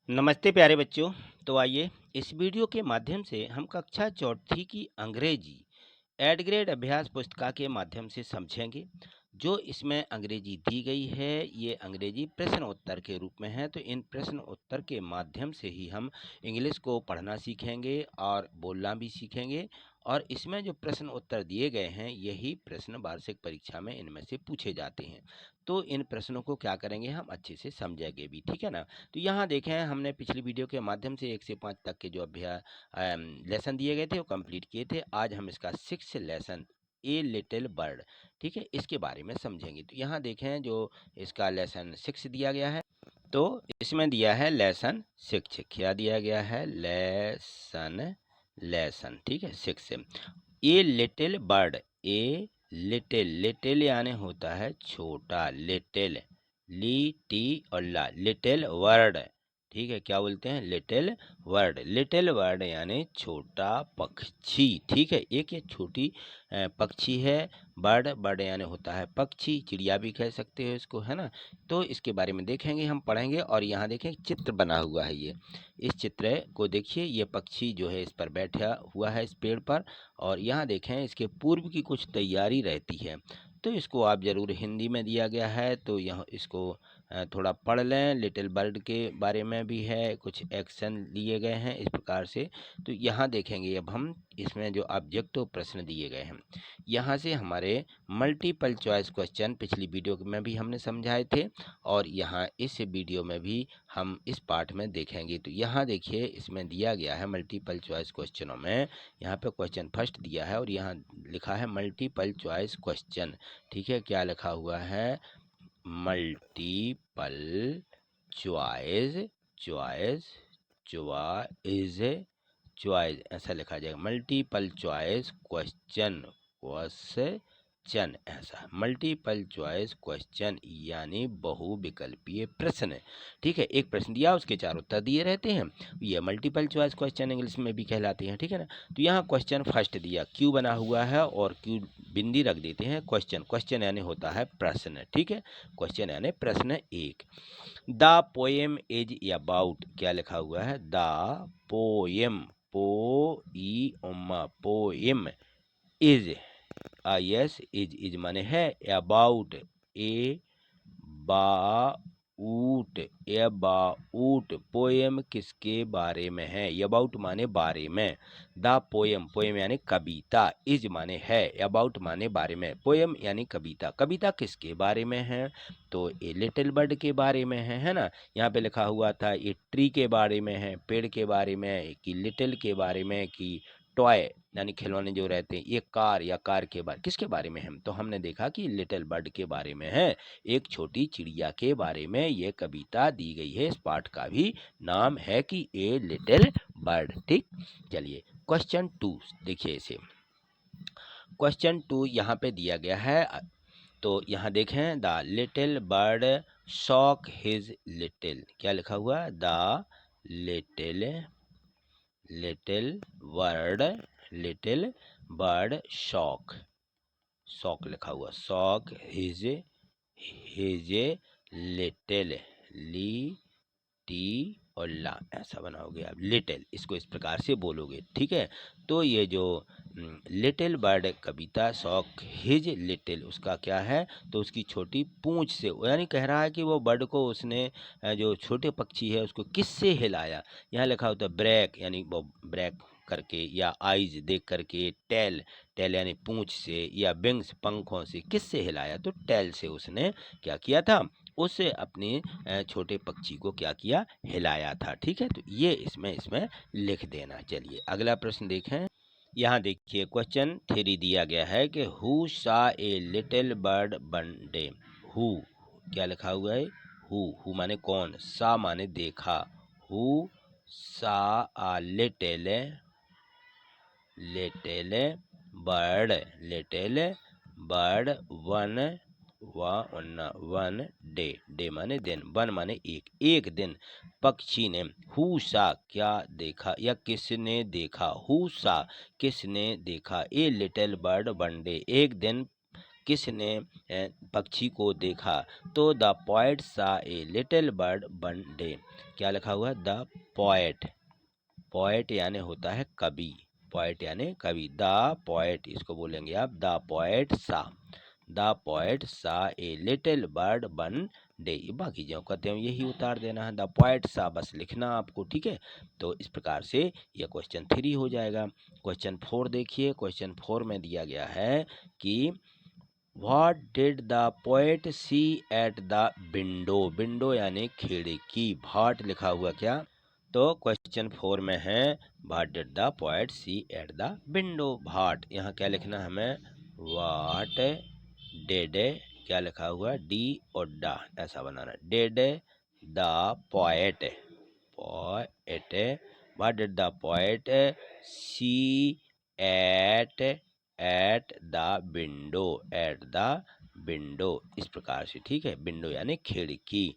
नमस्ते प्यारे बच्चों। तो आइए इस वीडियो के माध्यम से हम कक्षा चौथी की अंग्रेजी एड ग्रेड अभ्यास पुस्तिका के माध्यम से समझेंगे। जो इसमें अंग्रेजी दी गई है ये अंग्रेजी प्रश्न उत्तर के रूप में है। तो इन प्रश्न उत्तर के माध्यम से ही हम इंग्लिश को पढ़ना सीखेंगे और बोलना भी सीखेंगे। और इसमें जो प्रश्न उत्तर दिए गए हैं यही प्रश्न वार्षिक परीक्षा में इनमें से पूछे जाते हैं। तो इन प्रश्नों को क्या करेंगे हम अच्छे से समझेंगे भी, ठीक है ना। तो यहाँ देखें हमने पिछली वीडियो के माध्यम से 1 से 5 तक के जो अभ्यास लेसन दिए गए थे वो कंप्लीट किए थे। आज हम इसका 6 लेसन ए लिटिल बर्ड, ठीक है, इसके बारे में समझेंगे। तो यहाँ देखें जो इसका लेसन 6 दिया गया है, तो इसमें दिया है लेसन 6। क्या दिया गया है? लेसन लेसन, ठीक है, 6। A little bird, a little, little यानी होता है छोटा, लिटिल, ली टी और ला, लिटिल वर्ड, ठीक है। क्या बोलते हैं? लिटिल वर्ड, लिटिल वर्ड यानी छोटा पक्षी, ठीक है। एक ये छोटी पक्षी है। बर्ड, बर्ड यानी होता है पक्षी, चिड़िया भी कह सकते हो इसको, है ना। तो इसके बारे में देखेंगे, हम पढ़ेंगे। और यहाँ देखें चित्र बना हुआ है ये, इस चित्र को देखिए। ये पक्षी जो है इस पर बैठा हुआ है इस पेड़ पर। और यहाँ देखें इसके पूर्व की कुछ तैयारी रहती है, तो इसको आप ज़रूर हिंदी में दिया गया है तो यहाँ इसको थोड़ा पढ़ लें। लिटिल बर्ड के बारे में भी है, कुछ एक्शन लिए गए हैं इस प्रकार से। तो यहाँ देखेंगे अब हम इसमें जो ऑब्जेक्टिव प्रश्न दिए गए हैं, यहाँ से हमारे मल्टीपल चॉइस क्वेश्चन पिछली वीडियो में भी हमने समझाए थे और यहाँ इस वीडियो में भी हम इस पार्ट में देखेंगे। तो यहाँ देखिए इसमें दिया गया है मल्टीपल चॉइस क्वेश्चनों में, यहाँ पे क्वेश्चन फर्स्ट दिया है और यहाँ लिखा है मल्टीपल चॉइस क्वेश्चन, ठीक है। क्या लिखा हुआ है? Multiple choice, choice, choice, choice, ऐसा लिखा जाएगा। मल्टीपल चॉइस क्वेश्चन, क्वेश्चन, ऐसा मल्टीपल चॉइस क्वेश्चन यानी बहुविकल्पीय प्रश्न, ठीक है। एक प्रश्न दिया उसके 4 उत्तर दिए रहते हैं, ये मल्टीपल चॉइस क्वेश्चन इंग्लिश में भी कहलाते हैं, ठीक है ना। तो यहाँ क्वेश्चन फर्स्ट दिया, क्यू बना हुआ है और क्यू बिंदी रख देते हैं। क्वेश्चन, क्वेश्चन यानी होता है प्रश्न, ठीक है। क्वेश्चन यानी प्रश्न 1। द पोएम इज अबाउट, क्या लिखा हुआ है? The poem, poem is, yes, is माने है, about, a bout, about, poem किसके बारे में है? अबाउट माने बारे में, द पोएम, पोएम यानी कविता, इज माने है, अबाउट माने बारे में, पोएम यानी कविता, कविता किसके बारे में है? तो ए लिटिल बर्ड के बारे में है ना। यहाँ पे लिखा हुआ था ये ट्री के बारे में है, पेड़ के बारे में, कि लिटिल के बारे में, कि टॉय यानी खिलौने जो रहते हैं, ये कार या कार के बारे, किसके बारे में है? तो हमने देखा कि लिटिल बर्ड के बारे में है, एक छोटी चिड़िया के बारे में ये कविता दी गई है। इस पाठ का भी नाम है कि ए लिटिल बर्ड, ठीक। चलिए क्वेश्चन 2 देखिए इसे। क्वेश्चन 2 यहाँ पे दिया गया है, तो यहाँ देखें, the little bird shock his little, क्या लिखा हुआ? The little, little bird, little bird shock, shock लिखा हुआ, शॉक हिज, हिज लिटिल, ली टी और ला, ऐसा बनाओगे आप, लिटिल, इसको इस प्रकार से बोलोगे, ठीक है। तो ये जो लिटिल बर्ड कविता शॉक हिज लिटिल, उसका क्या है? तो उसकी छोटी पूंछ से, यानी कह रहा है कि वो बर्ड को उसने जो छोटे पक्षी है उसको किससे हिलाया। यहाँ लिखा होता है ब्रेक, यानी वो ब्रेक करके, या आइज देख करके, टेल, टेल यानी पूंछ से, या विंग्स पंखों से, किससे हिलाया? तो टेल से उसने क्या किया था? उसे अपने छोटे पक्षी को क्या किया? हिलाया था, ठीक है। तो ये इसमें लिख देना। चलिए अगला प्रश्न देखें। यहाँ देखिए क्वेश्चन 3 दिया गया है कि हु सा a little bird one day, who, क्या लिखा हुआ है? हु माने कौन, सा माने देखा, हु सा आ little, little bird, little bird one, one day, day माने दिन, वन माने एक, एक दिन पक्षी ने, हु सा क्या देखा या किसने देखा, हु सा किसने देखा, a little bird one day, एक दिन किसने पक्षी को देखा? तो द पोएट सा a little bird one day. क्या लिखा हुआ है? द पोएट, पोएट यानी होता है कवि, पोएट यानी कवि, द पोएट इसको बोलेंगे आप, द पोएट सा, द पोएट सा a little bird one day. बाकी जो कहते हैं यही उतार देना है, द पोएट सा बस लिखना आपको, ठीक है। तो इस प्रकार से यह क्वेश्चन 3 हो जाएगा। क्वेश्चन 4 देखिए, क्वेश्चन 4 में दिया गया है कि What did the poet see at the window? Window यानी खिड़की, भाट लिखा हुआ क्या? तो क्वेश्चन 4 में है What did the poet see at the window? भाट, यहाँ क्या लिखना है हमें? What did, क्या लिखा हुआ? डी और डा ऐसा बनाना, did the poet, poet, what did the poet see at the window, at the window, इस प्रकार से, ठीक है। विंडो यानी खिड़की।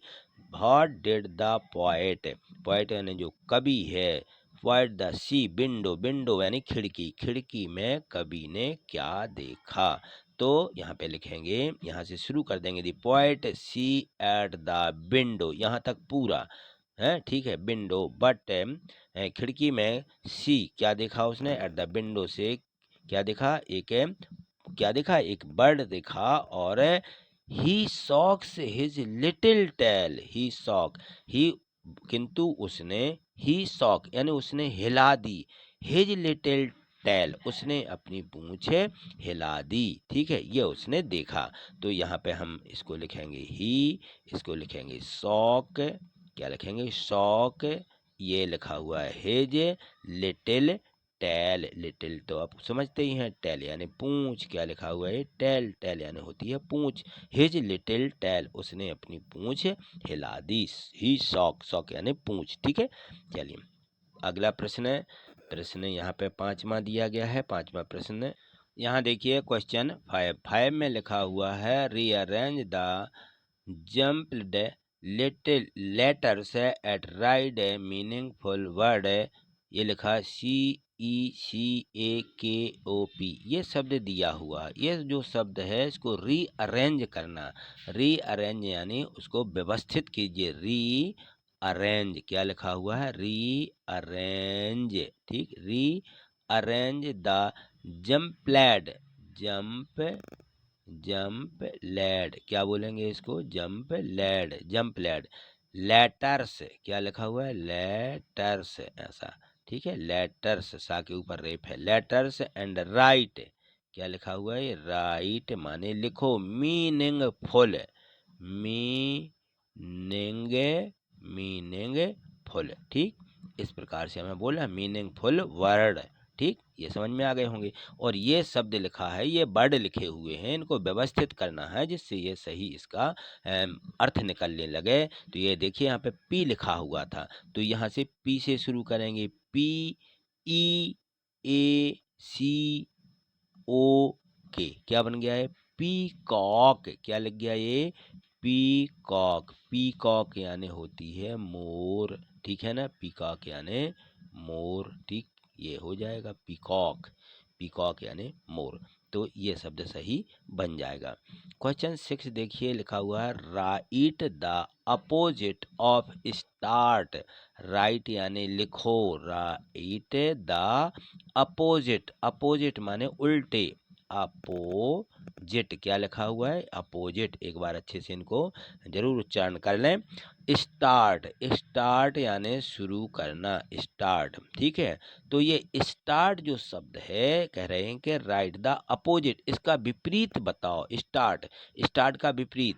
What did the poet, poet यानी जो कवि है, what the see, window, window यानी खिड़की, खिड़की में कवि ने क्या देखा? तो यहाँ पे लिखेंगे, यहाँ से शुरू कर देंगे, the poet see at the window, यहाँ तक पूरा है, ठीक है। विंडो, बट खिड़की में सी क्या देखा उसने? एट द विंडो से क्या देखा? क्या देखा? एक बर्ड देखा। और ही सॉक्स हिज लिटिल टेल, ही सॉक, ही किंतु उसने, ही सॉक यानी उसने हिला दी, हिज लिटिल टेल उसने अपनी पूंछ हिला दी, ठीक है, ये उसने देखा। तो यहाँ पे हम इसको लिखेंगे ही, इसको लिखेंगे सॉक, क्या लिखेंगे? सॉक, ये लिखा हुआ है हिज लिटिल टेल, लिटिल तो आप समझते ही हैं, टेल यानी पूंछ, क्या लिखा हुआ है? टेल, टेल यानी होती है पूंछ, हिज लिटिल टेल उसने अपनी पूंछ हिला दी, ही सॉक, सॉक यानी पूंछ, ठीक है। चलिए अगला प्रश्न है, प्रश्न यहाँ पे 5वां दिया गया है, 5वां प्रश्न यहाँ देखिए क्वेश्चन 5 में लिखा हुआ है rearrange the jumped little letters eight right A meaningful word, ये लिखा CECAKOP, ये शब्द दिया हुआ, ये जो शब्द है इसको रीअरेंज करना, रीअरेंज यानी उसको व्यवस्थित कीजिए, री अरेंज, क्या लिखा हुआ है? री अरेंज, ठीक, rearrange the jumbled, jump, jumbled, क्या बोलेंगे इसको? Jumbled, jumbled, letters, क्या लिखा हुआ है? लेटर्स ऐसा, ठीक है, लेटर्स, सा के ऊपर रेप है, लेटर्स एंड राइट, क्या लिखा हुआ है? राइट माने लिखो, मीनिंगफुल, मीनिंग, मीनिंगफुल, ठीक, इस प्रकार से हमें बोला मीनिंगफुल वर्ड, ठीक, ये समझ में आ गए होंगे। और ये शब्द लिखा है, ये वर्ड लिखे हुए हैं, इनको व्यवस्थित करना है जिससे ये सही इसका अर्थ निकलने लगे। तो ये देखिए यहाँ पे पी लिखा हुआ था, तो यहाँ से पी से शुरू करेंगे, PEACOK, क्या बन गया है? पीकॉक, क्या लग गया ये? पीकॉक, पीकॉक यानी होती है मोर, ठीक है ना, पीकॉक यानी मोर, ठीक, ये हो जाएगा पीकॉक, पीकॉक यानी मोर, तो ये शब्द सही बन जाएगा। क्वेश्चन 6 देखिए लिखा हुआ है right the opposite of start, right यानी लिखो, राइट द अपोजिट, अपोजिट माने उल्टे, अपोजिट, क्या लिखा हुआ है? अपोजिट, एक बार अच्छे से इनको जरूर उच्चारण कर लें। स्टार्ट, स्टार्ट यानी शुरू करना, स्टार्ट, ठीक है। तो ये स्टार्ट जो शब्द है, कह रहे हैं कि राइट द अपोजिट, इसका विपरीत बताओ। स्टार्ट, स्टार्ट का विपरीत,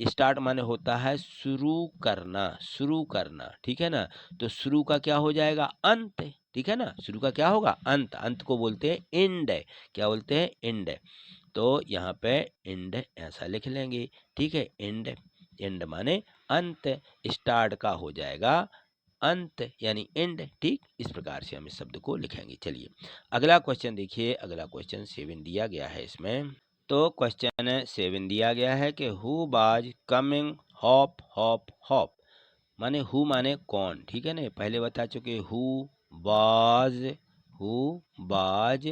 स्टार्ट माने होता है शुरू करना, शुरू करना, ठीक है ना। तो शुरू का क्या हो जाएगा? अंत, ठीक है ना, शुरू का क्या होगा? अंत, अंत को बोलते हैं एंड, क्या बोलते हैं? एंड। तो यहाँ पे एंड ऐसा लिख लेंगे, ठीक है, एंड, एंड माने अंत, स्टार्ट का हो जाएगा अंत यानी एंड, ठीक, इस प्रकार से हम इस शब्द को लिखेंगे। चलिए अगला क्वेश्चन देखिए, अगला क्वेश्चन 7 दिया गया है इसमें। तो क्वेश्चन 7 दिया गया है कि हु बाज कमिंग हॉप हॉप हॉप, माने हु माने कौन, ठीक है ना, पहले बता चुके, हु बाज, हु बाज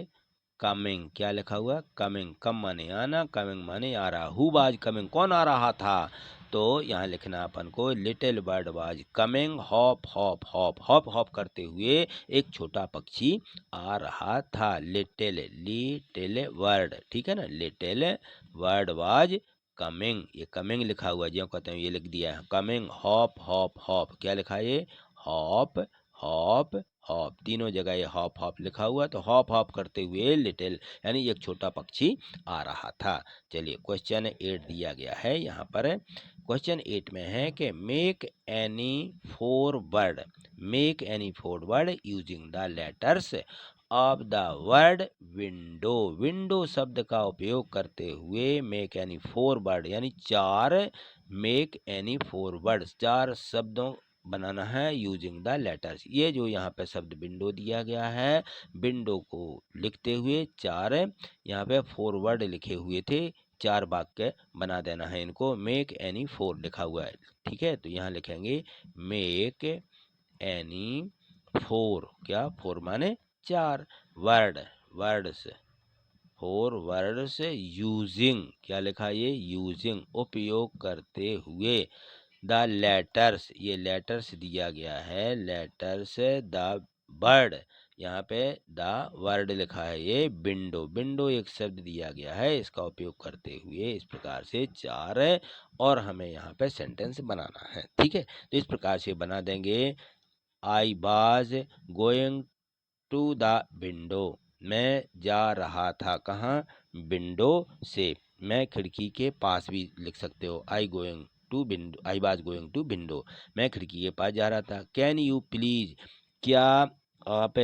कमिंग, क्या लिखा हुआ? कमिंग, कम माने आना, कमिंग माने आ रहा। हु वाज कमिंग, कौन आ रहा था? तो यहाँ लिखना अपन को little bird was coming, hop hop hop, hop hop करते हुए एक छोटा पक्षी आ रहा था। लिटिल, लिटिल वर्ड, ठीक है ना, लिटिल वर्ड वाज कमिंग, ये कमिंग लिखा हुआ है, जो कहते हैं ये लिख दिया है। कमिंग, हॉप हॉप हॉप, क्या लिखा है ये? हॉप हॉप हॉप, तीनों जगह ये हॉप हॉप लिखा हुआ, तो हॉप हॉप करते हुए लिटिल यानी एक छोटा पक्षी आ रहा था। चलिए क्वेश्चन 8 दिया गया है यहाँ पर। क्वेश्चन 8 में है कि make any four word, make any four word using the letters of the word window, window शब्द का उपयोग करते हुए मेक एनी फोर वर्ड यानी चार, मेक एनी फोर वर्ड चार शब्दों बनाना है यूजिंग द लेटर्स। ये जो यहाँ पे शब्द विंडो दिया गया है, विंडो को लिखते हुए चार यहाँ पे फोर वर्ड लिखे हुए थे, चार वाक्य बना देना है इनको। मेक एनी फोर लिखा हुआ है, ठीक है, तो यहाँ लिखेंगे मेक एनी फोर, क्या? फोर माने चार, word, words, four words using, क्या लिखा ये? यूजिंग, उपयोग करते हुए, द लेटर्स, ये लेटर्स दिया गया है, लेटर्स द वर्ड, यहाँ पे द वर्ड लिखा है, ये विंडो, विंडो एक शब्द दिया गया है, इसका उपयोग करते हुए इस प्रकार से चार है, और हमें यहाँ पे सेंटेंस बनाना है, ठीक है। तो इस प्रकार से बना देंगे। I was going to the window, मैं जा रहा था, कहाँ? विंडो से। मैं खिड़की के पास भी लिख सकते हो, I going to window, I was going to window, मैं खिड़की के पास जा रहा था। कैन यू प्लीज, क्या आप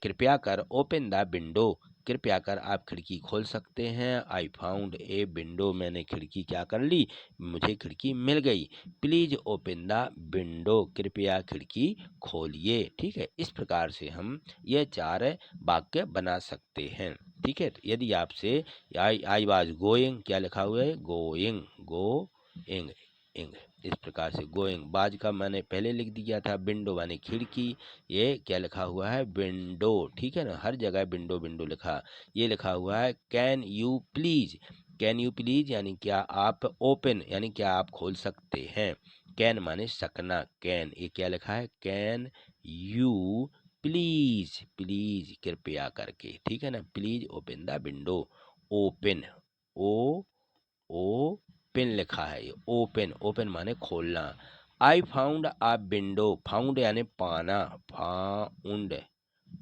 कृपया कर, ओपन द विंडो, कृपया कर आप खिड़की खोल सकते हैं। आई फाउंड ए विंडो, मैंने खिड़की क्या कर ली? मुझे खिड़की मिल गई। प्लीज ओपन द विंडो, कृपया खिड़की खोलिए, ठीक है। इस प्रकार से हम ये चार वाक्य बना सकते हैं, ठीक है। तो यदि आपसे आई वाज गोइंग, क्या लिखा हुआ है? गोइंग, गो इंग, इंग, इस प्रकार से गोइंग, बाज का मैंने पहले लिख दिया था, विंडो माने खिड़की, ये क्या लिखा हुआ है? विंडो, ठीक है ना, हर जगह विंडो विंडो लिखा, ये लिखा हुआ है can you please, can you please यानी क्या आप, ओपन यानी क्या आप खोल सकते हैं, कैन माने सकना, कैन, ये क्या लिखा है? कैन यू प्लीज, प्लीज कृपया करके, ठीक है ना, please open the window, open, O open लिखा है, ये ओपन, ओपन माने खोलना। I found a window, found यानी पाना, found,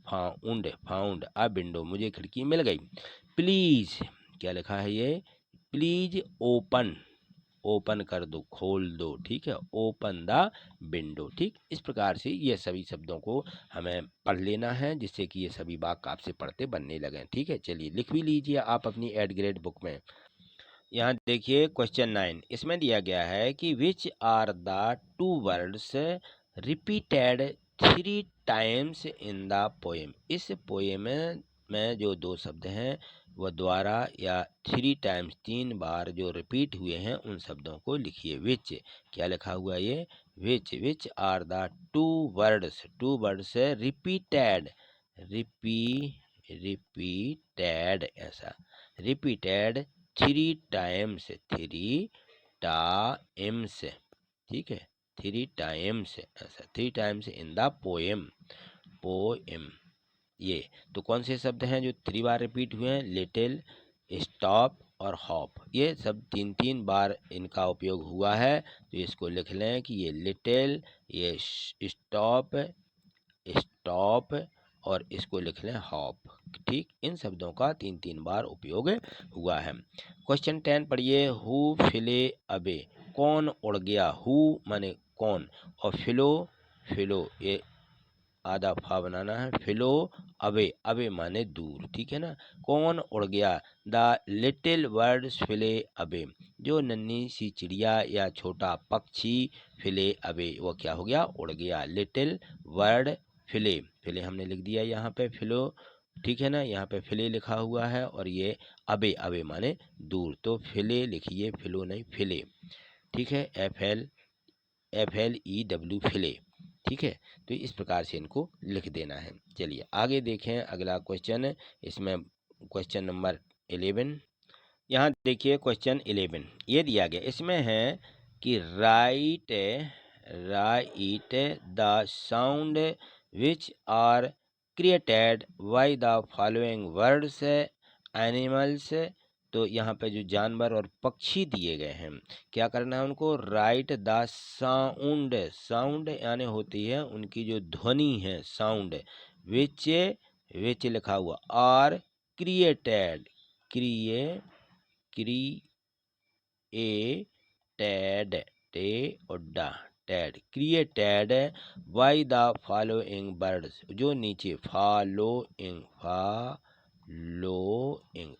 found, found a window, मुझे खिड़की मिल गई। प्लीज, क्या लिखा है ये? प्लीज ओपन, ओपन कर दो, खोल दो, ठीक है, ओपन द विंडो, ठीक। इस प्रकार से ये सभी शब्दों को हमें पढ़ लेना है, जिससे कि ये सभी वाक्य आपसे पढ़ते बनने लगे, ठीक है। चलिए लिख भी लीजिए आप अपनी एड ग्रेड बुक में। यहाँ देखिए क्वेश्चन 9, इसमें दिया गया है कि which are the two words repeated 3 times in the poem, इस पोएम में जो दो शब्द हैं वह द्वारा या 3 टाइम्स 3 बार जो रिपीट हुए हैं उन शब्दों को लिखिए। विच, क्या लिखा हुआ है ये? Which, which are the two words, two words repeated, repeated, ऐसा रिपीटेड 3 टाइम्स, 3 टाइम्स, ठीक है, 3 टाइम्स, ऐसा 3 times in the poem, poem, ये तो कौन से शब्द हैं जो 3 बार रिपीट हुए हैं? लिटिल, स्टॉप और हॉप, ये सब 3 3 बार इनका उपयोग हुआ है, तो इसको लिख लें कि ये लिटिल, ये स्टॉप, स्टॉप और इसको लिख लें हॉप, ठीक। इन शब्दों का 3 3 बार उपयोग हुआ है। क्वेश्चन 10 पढ़िए। हु फिले अबे, कौन उड़ गया? हु माने कौन, और फिलो, फिलो ये आधा फा बनाना है, फिलो अवे, अवे माने दूर, ठीक है ना। कौन उड़ गया? The little birds field away, जो नन्ही सी चिड़िया या छोटा पक्षी, फिले अवे, वो क्या हो गया? उड़ गया। लिटिल बर्ड फिले, फिले हमने लिख दिया यहाँ पे फिलो, ठीक है ना, यहाँ पे फिले लिखा हुआ है, और ये अबे, अबे माने दूर, तो फिले लिखिए, फिलो नहीं फिले, ठीक है, FLEW फिले, ठीक है। तो इस प्रकार से इनको लिख देना है। चलिए आगे देखें अगला क्वेश्चन, इसमें क्वेश्चन नंबर 11। यहाँ देखिए क्वेश्चन 11 ये दिया गया, इसमें है कि write write the sound which are created by the following words animals. तो यहाँ पे जो जानवर और पक्षी दिए गए हैं, क्या करना है उनको, राइट द साउंड, साउंड यानी होती है उनकी जो ध्वनि है, साउंड, विच विच लिखा हुआ, आर क्रिएटेड, क्रिएटेड, टे और डा, Ted, created by the following birds, जो नीचे फॉलोइंग, फॉलोइंग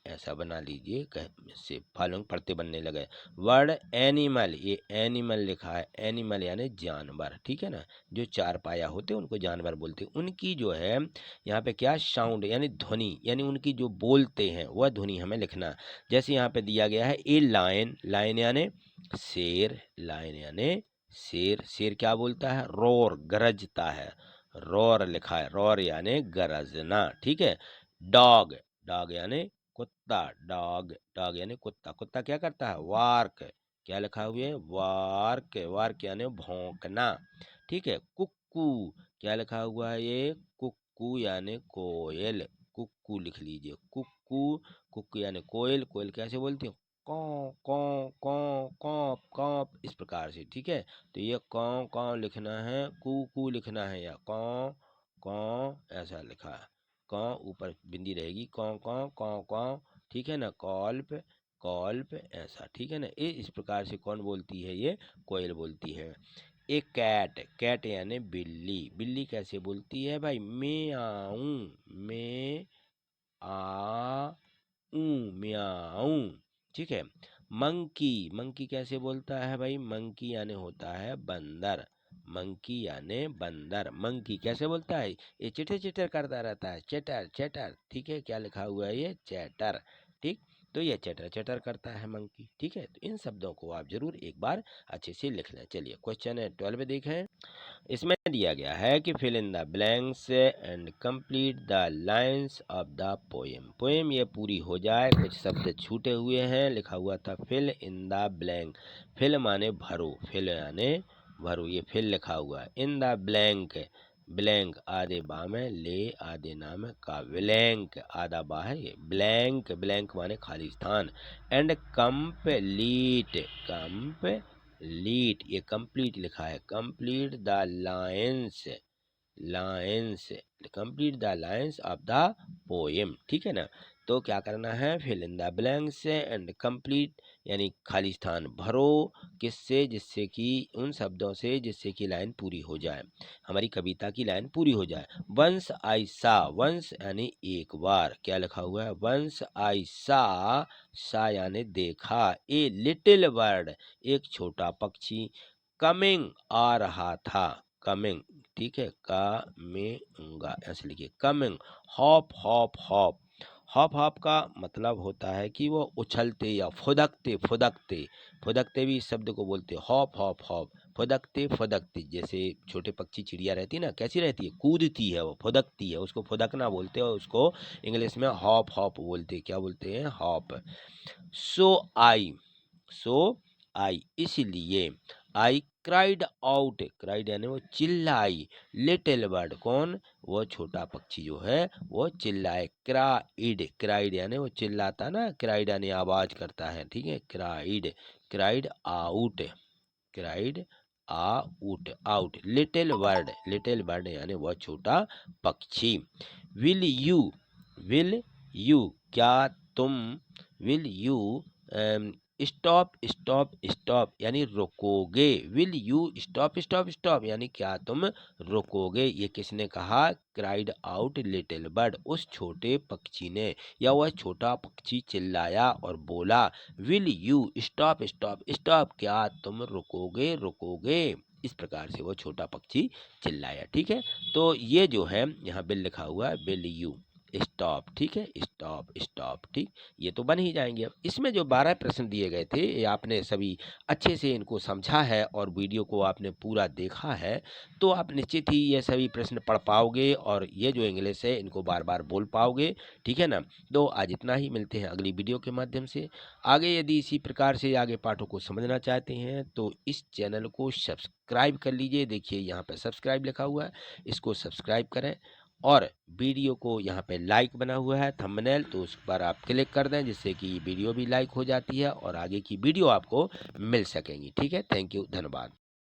ऐसा बना लीजिए, से फॉलोइंग पढ़ते बनने लगे। वर्ड एनिमल, ये एनिमल लिखा है, एनिमल यानी जानवर, ठीक है ना, जो चार पाया होते हैं उनको जानवर बोलते हैं। उनकी जो है यहाँ पे क्या, साउंड यानी ध्वनि, यानी उनकी जो बोलते हैं वह ध्वनि हमें लिखना। जैसे यहाँ पे दिया गया है ए लायन, लायन यानी शेर, लायन यानी शेर, शेर क्या बोलता है, रोर, गरजता है, रोर लिखा है, रोर यानी गरजना, ठीक है। डॉग, डॉग यानी कुत्ता, डॉग, डॉग यानी कुत्ता, कुत्ता क्या करता है, वार्क, क्या लिखा हुआ है, वार्क, वार्क यानी भौंकना, ठीक है। कुक्कू, क्या लिखा हुआ है, ये कुक्कू यानी कोयल, कुक्कू लिख लीजिए, कुक्कू, कुक्कू यानी कोयल, कोयल कैसे बोलती है, कौ कौ कौ कौप कौप, इस प्रकार से, ठीक है। तो ये कौ कौ लिखना है, कू लिखना है, या कौ कौ ऐसा लिखा है, कौ ऊपर बिंदी रहेगी, कौ कौ कौ कौ, ठीक है ना, कॉल्प, कॉल्प ऐसा, ठीक है ना। ये इस प्रकार से कौन बोलती है, ये कोयल बोलती है। एक कैट, कैट यानी बिल्ली, बिल्ली कैसे बोलती है भाई, म्याऊ, में आ म्याऊ, ठीक है। मंकी, मंकी कैसे बोलता है भाई, मंकी यानी होता है बंदर, मंकी यानी बंदर, मंकी कैसे बोलता है, ये चिटर चिटर करता रहता है, चटर चटर, ठीक है, क्या लिखा हुआ है, ये चैटर, ठीक। तो ये चटर चटर करता है मंकी, ठीक है। तो इन शब्दों को आप जरूर एक बार अच्छे से लिख लें। चलिए क्वेश्चन 12 देखें, इसमें दिया गया है कि fill in the blanks and complete the lines of the poem, poem ये पूरी हो जाए, कुछ शब्द छूटे हुए हैं, लिखा हुआ था fill in the blank, fill माने भरो, फिल याने भरो, ये फिल लिखा हुआ है, इन द ब्लैंक, ब्लैंक आधे बा में, ले आधे ना में, का ब्लैंक आधा बा है, ये ब्लैंक, ब्लैंक माने खाली स्थान, एंड कंप्लीट, कंप्लीट ये कंप्लीट लिखा है, complete the lines, lines, complete the lines of the poem, ठीक है ना। तो क्या करना है, fill in the blanks and complete यानी खाली स्थान भरो, किससे, जिससे कि उन शब्दों से जिससे कि लाइन पूरी हो जाए, हमारी कविता की लाइन पूरी हो जाए। वंस आई सा, वंस यानी एक बार, क्या लिखा हुआ है, वंस आई सा यानी देखा, ए लिटिल बर्ड एक छोटा पक्षी, कमिंग आ रहा था, कमिंग, ठीक है, कमिंग ऐसे लिखिए, coming, hop hop hop, hop hop का मतलब होता है कि वो उछलते या फुदकते फुदकते, फुदकते भी इस शब्द को बोलते हैं, हॉप हॉप हॉप, फुदकते फुदकते, जैसे छोटे पक्षी चिड़िया रहती है ना, कैसी रहती है, कूदती है, वो फुदकती है, उसको फुदकना बोलते हैं, और उसको इंग्लिश में हॉप हॉप बोलते हैं, क्या बोलते हैं, हॉप। सो आई, सो आई इसलिए, आई क्राइड आउट, क्राइड यानी वो चिल्लाई, लिटिल बर्ड कौन, वो छोटा पक्षी जो है वो चिल्लाए, क्राइड, क्राइड यानी वो चिल्लाता ना, क्राइड यानी आवाज करता है, ठीक है, cried, cried out, cried out, out, little bird, little bird यानी वह छोटा पक्षी। विल यू, विल यू क्या तुम, will you stop stop stop यानी रुकोगे, will you stop stop stop यानी क्या तुम रुकोगे, ये किसने कहा, क्राइड आउट लिटिल बर्ड, उस छोटे पक्षी ने, या वह छोटा पक्षी चिल्लाया और बोला, will you stop stop stop क्या तुम रुकोगे रुकोगे, इस प्रकार से वो छोटा पक्षी चिल्लाया, ठीक है। तो ये जो है यहाँ बिल लिखा हुआ है, बिल यू, स्टॉप, ठीक है, स्टॉप स्टॉप, ठीक। ये तो बन ही जाएंगे। अब इसमें जो 12 प्रश्न दिए गए थे, ये आपने सभी अच्छे से इनको समझा है और वीडियो को आपने पूरा देखा है, तो आप निश्चित ही ये सभी प्रश्न पढ़ पाओगे और ये जो इंग्लिश है इनको बार बार बोल पाओगे, ठीक है ना। तो आज इतना ही, मिलते हैं अगली वीडियो के माध्यम से। आगे यदि इसी प्रकार से आगे पाठों को समझना चाहते हैं तो इस चैनल को सब्सक्राइब कर लीजिए। देखिए यहाँ पे सब्सक्राइब लिखा हुआ है, इसको सब्सक्राइब करें और वीडियो को यहाँ पे लाइक बना हुआ है थंबनेल, तो उस पर आप क्लिक कर दें, जिससे कि वीडियो भी लाइक हो जाती है और आगे की वीडियो आपको मिल सकेंगी। ठीक है, थैंक यू, धन्यवाद।